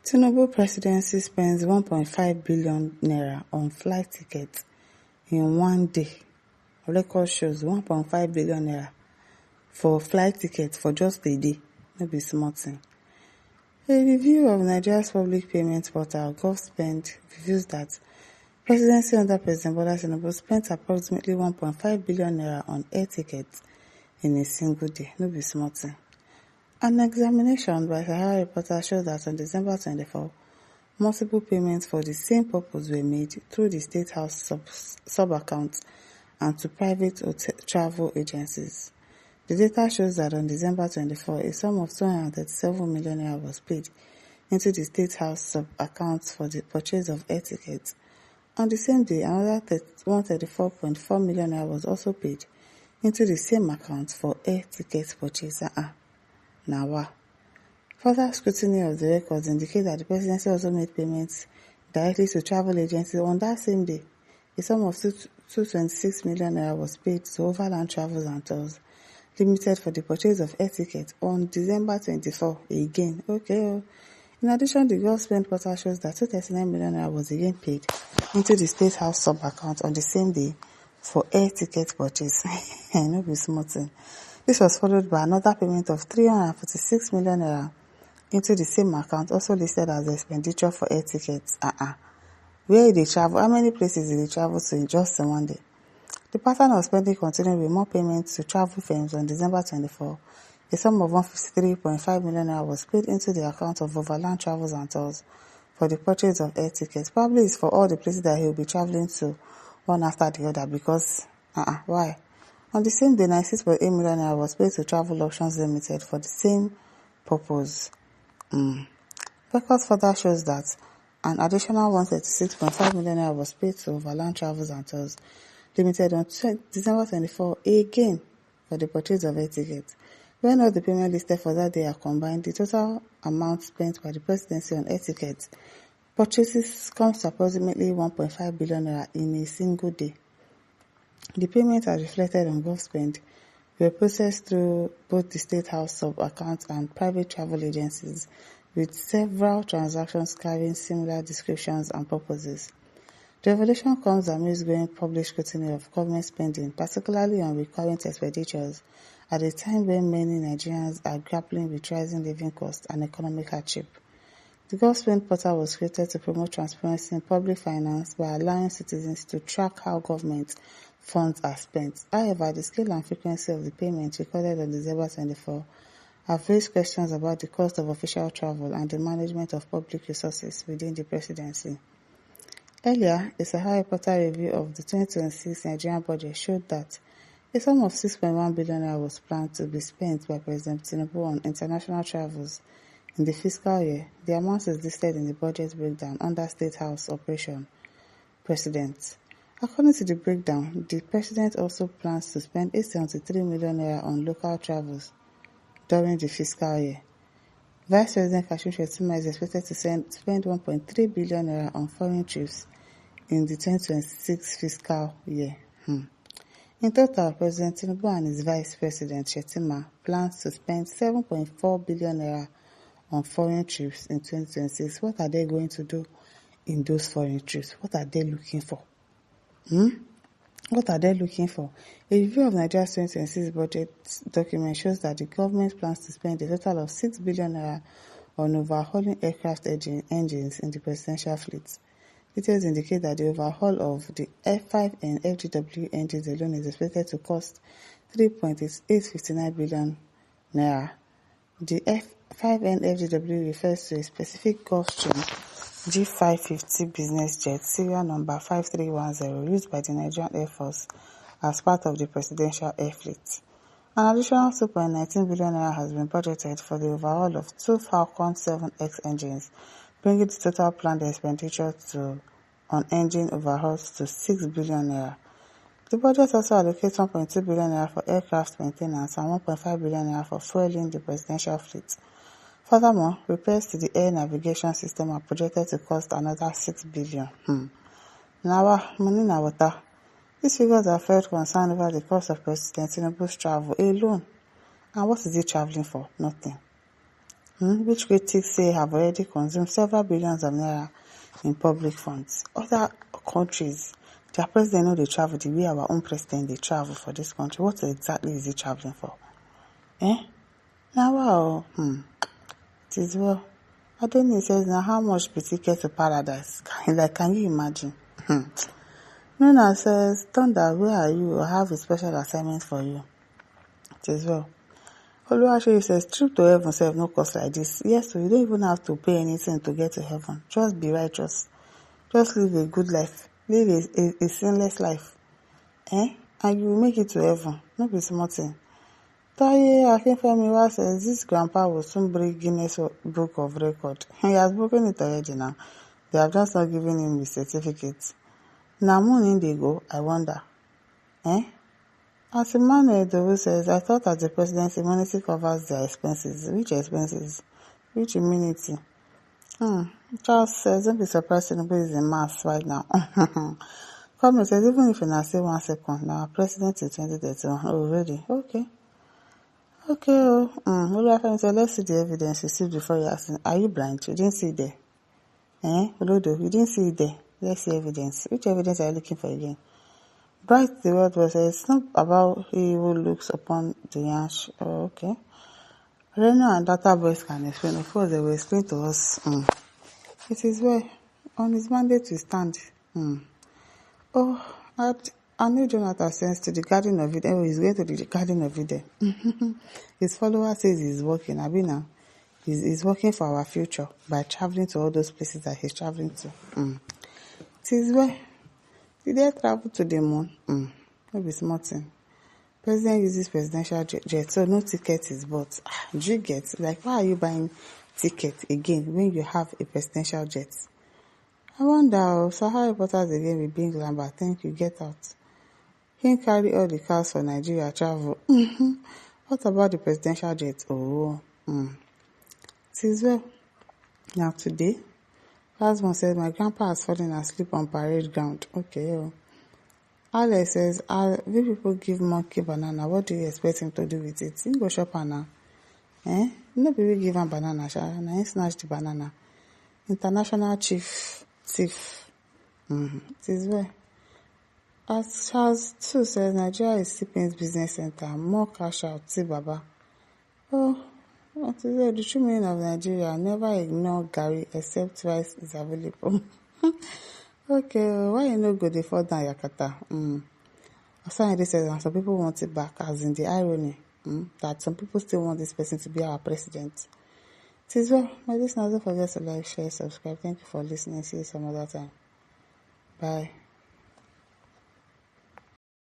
Tinubu presidency spends 1.5 billion naira on flight tickets in one day. Record shows 1.5 billion naira for flight tickets for just a day. No be small thing. A review of Nigeria's public payment portal, Govt, reveals that presidency under President Bola Tinubu spent approximately 1.5 billion naira on air tickets in a single day. No be small thing. An examination by Sahara reporter showed that on December 24, multiple payments for the same purpose were made through the State House sub-accounts and to private travel agencies. The data shows that on December 24, a sum of 237 million naira was paid into the State House sub-accounts for the purchase of air tickets. On the same day, another 134.4 million naira was also paid into the same account for air ticket purchase. Now, further scrutiny of the records indicate that the presidency also made payments directly to travel agencies on that same day. A sum of 226 million naira was paid to Overland Travels and Tours Limited for the purchase of air tickets on December 24 again. In addition, the Govt portal shows that 239 million naira was again paid into the State House sub-account on the same day for air ticket purchase. No be small thing. This was followed by another payment of 346 million naira into the same account, also listed as expenditure for air tickets. Where they travel? How many places did they travel to in just one day? The pattern of spending continued with more payments to travel firms on December 24. A sum of 153.5 million naira was paid into the account of Overland Travels and Tours for the purchase of air tickets. Probably it's for all the places that he will be traveling to, one after the other, because, why? On the same day, 96.8 million naira was paid to Travel Options Limited for the same purpose. Records further shows that an additional 136.5 million naira was paid to Overland Travels and Tours Limited on December 24 again for the purchase of air tickets. When all the payments listed for that day are combined, the total amount spent by the presidency on air tickets purchases comes to approximately 1.5 billion naira in a single day. The payments are reflected on Govt were processed through both the State House sub-accounts and private travel agencies, with several transactions carrying similar descriptions and purposes. The revelation comes amidst growing public scrutiny of government spending, particularly on recurrent expenditures, at a time when many Nigerians are grappling with rising living costs and economic hardship. The Govt portal was created to promote transparency in public finance by allowing citizens to track how government funds are spent. However, the scale and frequency of the payments recorded on December 24 have raised questions about the cost of official travel and the management of public resources within the presidency. Earlier, a Sahara reporter review of the 2026 Nigerian budget showed that a sum of 6.1 billion naira was planned to be spent by President Tinubu on international travels in the fiscal year. The amount is listed in the budget breakdown under State House Operation President. According to the breakdown, the President also plans to spend 873 million naira on local travels during the fiscal year. Vice President Kashim Shettima is expected to spend 1.3 billion naira on foreign trips in the 2026 fiscal year. In total, President Tinubu and his Vice President Shettima plans to spend 7.4 billion naira on foreign trips in 2026. What are they going to do in those foreign trips? What are they looking for? What are they looking for? A review of Nigeria's 2026 budget document shows that the government plans to spend a total of 6 billion naira on overhauling aircraft engines in the presidential fleet. Details indicate that the overhaul of the F5N FGW engines alone is expected to cost 3.859 billion naira. The F5N FGW refers to a specific Gulfstream G550 business jet, serial number 5310, used by the Nigerian Air Force as part of the presidential air fleet. An additional 2.19 billion naira has been budgeted for the overhaul of 2 Falcon 7X engines, bringing the total planned expenditure on engine overhauls to 6 billion naira. The budget also allocates 1.2 billion naira for aircraft maintenance and 1.5 billion naira for fueling the presidential fleet. Furthermore, repairs to the air navigation system are projected to cost another 6 billion. Now, money na water. These figures have felt concern over the cost of President Tinubu's travel alone. And what is he traveling for? Nothing. which critics say have already consumed several billions of naira in public funds. Other countries, their president know they travel the way our own president they travel for this country. What exactly is he traveling for? Now wow, it is well. I don't know, it says now how much be ticket to paradise? Can you imagine? Nuna says, Thunder, where are you? I have a special assignment for you. It is well. Oluwaseyi says, trip to heaven self no cost like this. Yes, so you don't even have to pay anything to get to heaven. Just be righteous. Just live a good life. Live a sinless life. And you will make it to heaven. No be small thing. Taye Akinfemiwa says, this grandpa will soon break Guinness Book of Record. He has broken it already now. They have just not given him the certificate. Now morning they go, I wonder. As Emmanuel Dovu says, I thought that the president's immunity covers their expenses. Which expenses? Which immunity? Charles says, don't be surprised Tinubu is in mass right now. Comment says, even if you now say 1 second, now president is 2031. Oh, really? Okay. Olufemi said, let's see the evidence you see before you ask. Are you blind? You didn't see it there. Olodo, you didn't see it there. Let's see evidence. Which evidence are you looking for again? Bright the word was it's not about he who looks upon the ash. Oh, okay. Reno and Data Boys can explain. Of course, they will explain to us. It is well. On his mandate to stand. I know Jonathan sends to the Garden of Eden. Oh, he's going to the Garden of Eden. His follower says he's working. Abina, he's working for our future by traveling to all those places that he's traveling to. It is well. Did they travel to the moon? No be small thing. President uses presidential jet, so no ticket is bought. Do you get? Like, why are you buying ticket again when you have a presidential jet? I wonder, so how reporters again will bring Lambert? Thank you, get out. He carry all the cars for Nigeria travel. What about the presidential jet? It is well. Now today, last one says, my grandpa has fallen asleep on parade ground. Okay. Alex says, will people give monkey banana? What do you expect him to do with it? He go shop now. No people give him banana. Now he snatch the banana. International chief thief. It is well. As Charles 2 says, Nigeria is Sipping's business center. More cash out. See Baba. What is it? The true meaning of Nigeria, never ignore Gary except rice is available. Okay, why you no go dey fall down Yakata? Aside says, some people want it back, as in the irony that some people still want this person to be our president. It is well, my listeners, don't forget to like, share, subscribe. Thank you for listening. See you some other time. Bye.